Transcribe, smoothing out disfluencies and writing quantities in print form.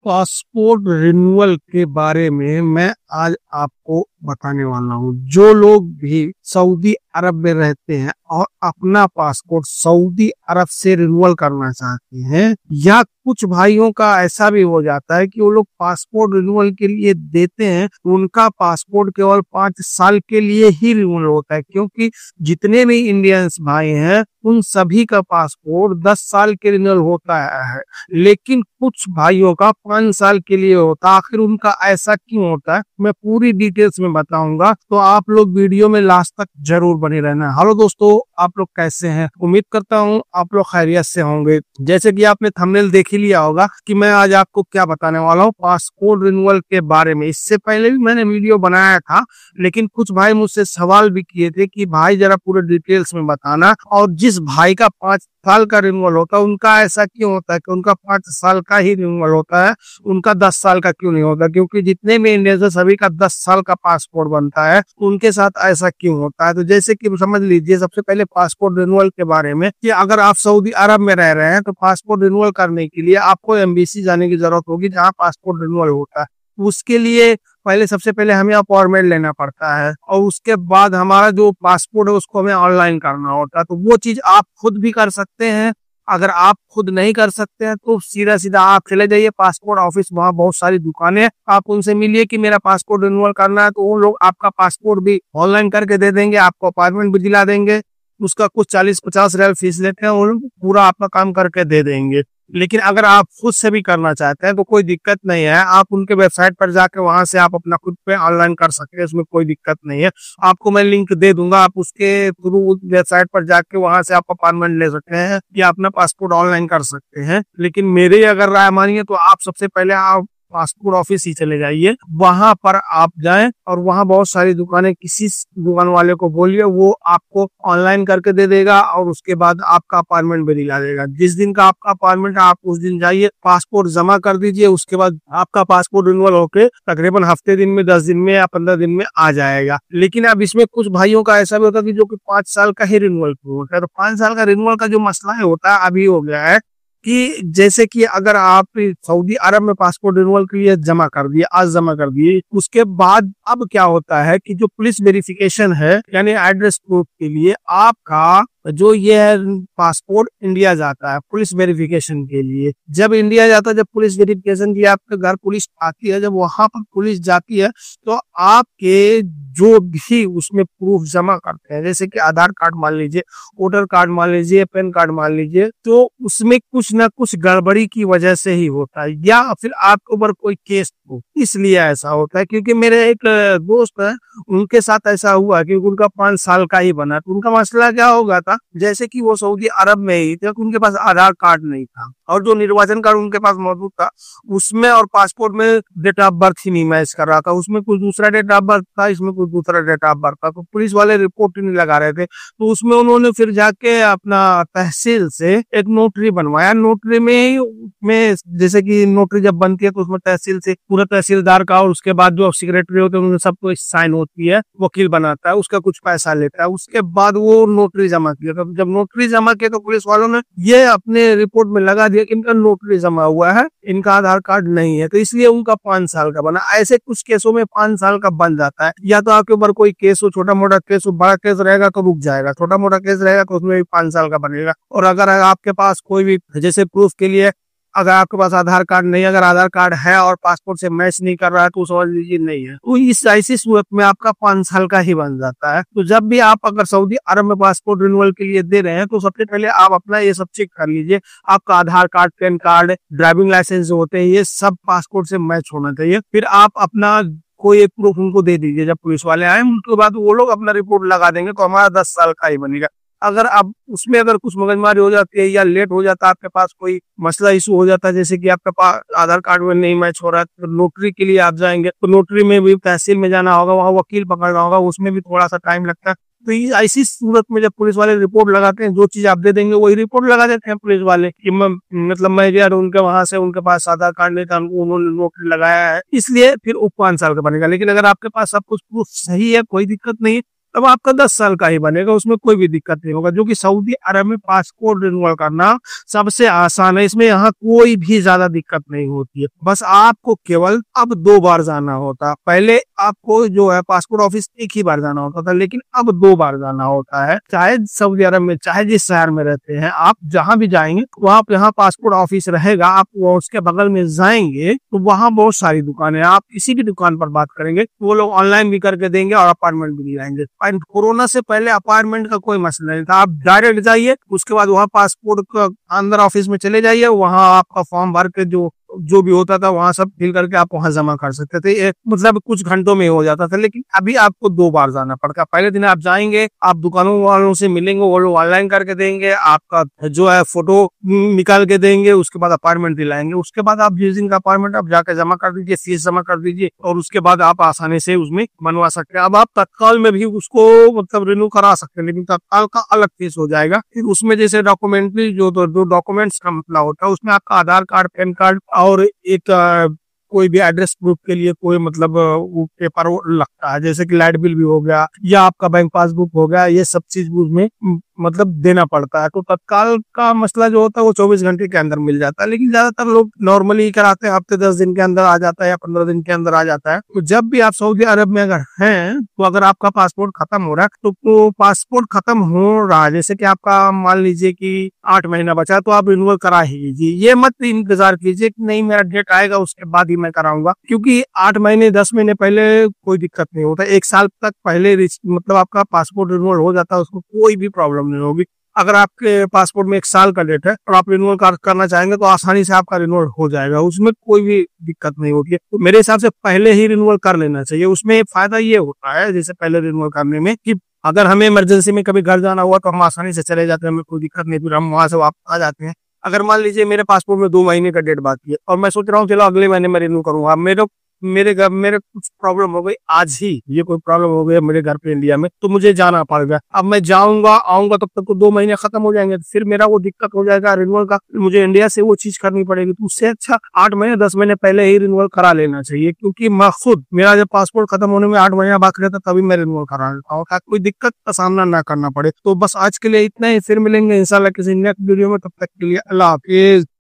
Passport renewal के बारे में मैं आज आपको बताने वाला हूँ। जो लोग भी सऊदी अरब में रहते हैं और अपना पासपोर्ट सऊदी अरब से रिन्यूअल करना चाहते हैं, या कुछ भाइयों का ऐसा भी हो जाता है कि वो लोग पासपोर्ट रिन्यूअल के लिए देते हैं, उनका पासपोर्ट केवल 5 साल के लिए ही रिन्यूअल होता है। क्योंकि जितने भी इंडियंस भाई हैं उन सभी का पासपोर्ट 10 साल के रिन्यूअल होता है, लेकिन कुछ भाइयों का 5 साल के लिए होता है। आखिर उनका ऐसा क्यों होता है, मैं पूरी डिटेल्स में बताऊंगा, तो आप लोग वीडियो में लास्ट तक जरूर बने रहना। हेलो दोस्तों, आप लोग कैसे हैं? उम्मीद करता हूं आप लोग खैरियत से होंगे। जैसे कि आपने थंबनेल देख ही लिया होगा कि मैं आज आपको क्या बताने वाला हूं, पासपोर्ट रिन्यूअल के बारे में। इससे पहले भी मैंने वीडियो बनाया था, लेकिन कुछ भाई मुझसे सवाल भी किए थे कि भाई जरा पूरे डिटेल्स में बताना। और जिस भाई का 5 साल का रिन्यूअल होता है उनका ऐसा क्यों होता है कि उनका 5 साल का ही रिन्यूअल होता है, उनका 10 साल का क्यों नहीं होता? क्योंकि जितने भी इंडियंस है सभी का 10 साल का पासपोर्ट बनता है, उनके साथ ऐसा क्यों होता है? तो जैसे कि समझ लीजिए सबसे पहले पासपोर्ट रिन्यूअल के बारे में, कि अगर आप सऊदी अरब में रह रहे हैं तो पासपोर्ट रिन्यूअल करने के लिए आपको एम्बेसी जाने की जरूरत होगी जहाँ पासपोर्ट रिन्यूअल होता है। उसके लिए सबसे पहले हमें अपॉइंटमेंट लेना पड़ता है और उसके बाद हमारा जो पासपोर्ट है उसको हमें ऑनलाइन करना होता है। तो वो चीज आप खुद भी कर सकते हैं। अगर आप खुद नहीं कर सकते हैं तो सीधा सीधा आप चले जाइए पासपोर्ट ऑफिस, वहाँ बहुत सारी दुकानें हैं, आप उनसे मिलिए कि मेरा पासपोर्ट रिन्यूअल करना है, तो वो लोग आपका पासपोर्ट भी ऑनलाइन करके दे देंगे, आपको अपॉइंटमेंट भी दिला देंगे। उसका कुछ 40-50 रियाल फीस लेते हैं, वो लोग पूरा आपका काम करके दे देंगे। लेकिन अगर आप खुद से भी करना चाहते हैं तो कोई दिक्कत नहीं है, आप उनके वेबसाइट पर जाके वहां से आप अपना खुद पे ऑनलाइन कर सकते हैं, उसमें कोई दिक्कत नहीं है। आपको मैं लिंक दे दूंगा, आप उसके थ्रू वेबसाइट पर जाके वहां से आप अपॉइंटमेंट ले सकते हैं या अपना पासपोर्ट ऑनलाइन कर सकते हैं। लेकिन मेरी अगर राय मानिए तो आप सबसे पहले आप पासपोर्ट ऑफिस ही चले जाइए, वहां पर आप जाएं और वहां बहुत सारी दुकानें, किसी दुकान वाले को बोलिए वो आपको ऑनलाइन करके दे देगा और उसके बाद आपका अपॉइंटमेंट भी दिला देगा। जिस दिन का आपका अपॉइंटमेंट आप उस दिन जाइए, पासपोर्ट जमा कर दीजिए, उसके बाद आपका पासपोर्ट रिन्यूअल होके तकरीबन हफ्ते दिन में, 10 दिन में या 15 दिन में आ जाएगा। लेकिन अब इसमें कुछ भाइयों का ऐसा भी होता है कि जो कि 5 साल का ही रिन्यूअल होता है। तो 5 साल का रिन्यूअल का जो मसला होता है अभी हो गया है कि जैसे कि अगर आप सऊदी अरब में पासपोर्ट रिन्यूअल के लिए जमा कर दिए, आज जमा कर दिए, उसके बाद अब क्या होता है कि जो पुलिस वेरिफिकेशन है, यानी एड्रेस प्रूफ के लिए आपका जो ये है पासपोर्ट इंडिया जाता है पुलिस वेरिफिकेशन के लिए। जब इंडिया जाता है, जब पुलिस वेरिफिकेशन के लिए आपके घर पुलिस आती है, जब वहां पर पुलिस जाती है तो आपके जो भी उसमें प्रूफ जमा करते हैं, जैसे कि आधार कार्ड मान लीजिए, वोटर कार्ड मान लीजिए, पैन कार्ड मान लीजिए, तो उसमें कुछ ना कुछ गड़बड़ी की वजह से ही होता है, या फिर आपके ऊपर कोई केस हो, इसलिए ऐसा होता है। क्योंकि मेरे एक दोस्त है, उनके साथ ऐसा हुआ कि उनका 5 साल का ही बना। तो उनका मसला क्या होगा था, जैसे कि वो सऊदी अरब में ही थे, उनके पास आधार कार्ड नहीं था और जो निर्वाचन कार्ड उनके पास मौजूद था उसमें और पासपोर्ट में डेट ऑफ बर्थ ही नहीं मैच कर रहा था। उसमें कुछ दूसरा डेट ऑफ बर्थ था, इसमें कुछ दूसरा डेट ऑफ बर्थ था। तो पुलिस वाले रिपोर्ट ही नहीं लगा रहे थे, तो उसमें उन्होंने फिर जाके अपना तहसील से एक नोटरी बनवाया। नोटरी में जैसे कि नोटरी जब बनती है तो उसमें तहसील से पूरा तहसीलदार का और उसके बाद जो सेक्रेटरी होते हैं उनमें सबको साइन होती है, वकील बनाता है, उसका कुछ पैसा लेता है। उसके बाद वो नोटरी जमा किया, तो जब नोटरी जमा किया तो पुलिस वालों ने ये अपने रिपोर्ट में लगा दिया कि इनका नोटरी जमा हुआ है, इनका आधार कार्ड नहीं है, तो इसलिए उनका 5 साल का बना। ऐसे कुछ केसों में 5 साल का बन जाता है। या तो आपके ऊपर कोई केस हो, छोटा मोटा केस हो, बड़ा केस रहेगा तो रुक जाएगा, छोटा मोटा केस रहेगा तो उसमें भी 5 साल का बनेगा। और अगर आपके पास कोई भी जैसे प्रूफ के लिए, अगर आपके पास आधार कार्ड नहीं, अगर आधार कार्ड है और पासपोर्ट से मैच नहीं कर रहा है तो समझ लीजिए नहीं है, तो इस ऐसी सूरत में आपका 5 साल का ही बन जाता है। तो जब भी आप अगर सऊदी अरब में पासपोर्ट रिन्यूअल के लिए दे रहे हैं तो सबसे पहले आप अपना ये सब चेक कर लीजिए, आपका Aadhaar card, PAN card, driving licence जो होते हैं ये सब पासपोर्ट से मैच होना चाहिए। फिर आप अपना कोई एक प्रूफ उनको दे दीजिए। जब पुलिस वाले आए उसके बाद वो लोग अपना रिपोर्ट लगा देंगे तो हमारा 10 साल का ही बनेगा। अगर आप उसमें अगर कुछ मगजमारी हो जाती है या लेट हो जाता है, आपके पास कोई मसला इशू हो जाता है, जैसे कि आपके पास आधार कार्ड में नहीं मैच हो रहा है, तो नोटरी के लिए आप जाएंगे तो नोटरी में भी तहसील में जाना होगा, वहाँ वकील पकड़ना होगा, उसमें भी थोड़ा सा टाइम लगता है। तो ऐसी सूरत में जब पुलिस वाले रिपोर्ट लगाते हैं, जो चीज आप दे देंगे वही रिपोर्ट लगा देते हैं पुलिस वाले कि मैं गया उनके वहां से, उनके पास आधार कार्ड नहीं था, उन्होंने नोटरी लगाया है, इसलिए फिर वो 5 साल का बनेगा। लेकिन अगर आपके पास सब कुछ प्रूफ सही है, कोई दिक्कत नहीं, तब आपका 10 साल का ही बनेगा, उसमें कोई भी दिक्कत नहीं होगा। जो कि सऊदी अरब में पासपोर्ट रिन्यूअल करना सबसे आसान है, इसमें यहाँ कोई भी ज्यादा दिक्कत नहीं होती है। बस आपको केवल अब 2 बार जाना होता है। पहले आपको जो है पासपोर्ट ऑफिस एक ही बार जाना होता था, लेकिन अब 2 बार जाना होता है। चाहे सऊदी अरब में चाहे जिस शहर में रहते हैं आप, जहां भी जाएंगे वहां पे यहाँ पासपोर्ट ऑफिस रहेगा, आप वो उसके बगल में जाएंगे तो वहां बहुत सारी दुकानें, आप किसी भी दुकान पर बात करेंगे वो लोग ऑनलाइन भी करके देंगे और अपार्टमेंट भी दिलाएंगे। कोरोना से पहले अपार्टमेंट का कोई मसला नहीं था, आप डायरेक्ट जाइए, उसके बाद वहाँ पासपोर्ट का अंदर ऑफिस में चले जाइए, वहाँ आपका फॉर्म भर के जो भी होता था वहां सब फिल करके आप वहां जमा कर सकते थे। एक मतलब कुछ घंटों में हो जाता था। लेकिन अभी आपको 2 बार जाना पड़ता। पहले दिन आप जाएंगे, आप दुकानों वालों से मिलेंगे, वो लोग ऑनलाइन करके देंगे, आपका जो है फोटो निकाल के देंगे, उसके बाद अपार्टमेंट दिलाएंगे। उसके बाद आप जिस दिन का अपार्टमेंट आप जाकर जमा कर दीजिए, फीस जमा कर दीजिए और उसके बाद आप आसानी से उसमें बनवा सकते हैं। अब आप तत्काल में भी उसको मतलब रिन्यू करा सकते हैं, लेकिन तत्काल का अलग फीस हो जाएगा। फिर उसमें जैसे डॉक्यूमेंट्री जो डॉक्यूमेंट्स का मसला होता है, उसमें आपका आधार कार्ड, पैन कार्ड और एक कोई भी एड्रेस प्रूफ के लिए कोई मतलब वो पेपर लगता है, जैसे कि लाइट बिल भी हो गया या आपका बैंक पासबुक हो गया, ये सब चीज उसमें मतलब देना पड़ता है। तो तत्काल का मसला जो होता है वो 24 घंटे के अंदर मिल जाता है, लेकिन ज्यादातर लोग नॉर्मली कराते हैं, हफ्ते 10 दिन के अंदर आ जाता है या 15 दिन के अंदर आ जाता है। तो जब भी आप सऊदी अरब में अगर हैं, तो अगर आपका पासपोर्ट खत्म हो रहा है तो पासपोर्ट खत्म हो रहा है, जैसे कि आपका मान लीजिए कि 8 महीना बचा, तो आप रिन्यूअल करा ही लीजिए। ये मत इंतजार कीजिए कि नहीं मेरा डेट आएगा उसके बाद ही मैं कराऊंगा, क्योंकि 8 महीने 10 महीने पहले कोई दिक्कत नहीं होता। 1 साल तक पहले मतलब आपका पासपोर्ट रिन्यूअल हो जाता है, उसको कोई भी प्रॉब्लम नहीं होगी। अगर आपके पासपोर्ट में 1 साल का डेट है और आप रिन्यूअल करना चाहेंगे तो आसानी से आपका रिन्यूअल हो जाएगा, उसमें कोई भी दिक्कत नहीं होती है। तो मेरे हिसाब से पहले ही रिन्यूअल कर लेना चाहिए। उसमें फायदा ये होता है जैसे पहले रिन्यूअल करने में कि अगर हमें इमरजेंसी में कभी घर जाना हुआ तो हम आसानी से चले जाते हैं, हमें कोई दिक्कत नहीं, फिर हम वहां से वापस आ जाते हैं। अगर मान लीजिए मेरे पासपोर्ट में 2 महीने का डेट बाकी है और मैं सोच रहा हूँ चलो अगले महीने में रिन्यू करूंगा, मेरे कुछ प्रॉब्लम हो गई आज ही, ये कोई प्रॉब्लम हो गई मेरे घर पे इंडिया में, तो मुझे जाना पड़ेगा। अब मैं जाऊंगा आऊंगा तब तक तो 2 महीने खत्म हो जाएंगे, फिर मेरा वो दिक्कत हो जाएगा रिन्यूअल का, मुझे इंडिया से वो चीज करनी पड़ेगी। तो उससे अच्छा 8 महीने 10 महीने पहले ही रिन्यूअल करा लेना चाहिए, क्योंकि मैं खुद मेरा जब पासपोर्ट खत्म होने में 8 महीना बाकी रहता तभी मैं रिन्यूअल करा लेता हूँ, ताकि कोई दिक्कत का सामना ना करना पड़े। तो बस आज के लिए इतना ही, फिर मिलेंगे इंशाल्लाह किसी नेक्स्ट वीडियो में, तब तक के लिए अल्लाह हाफिज।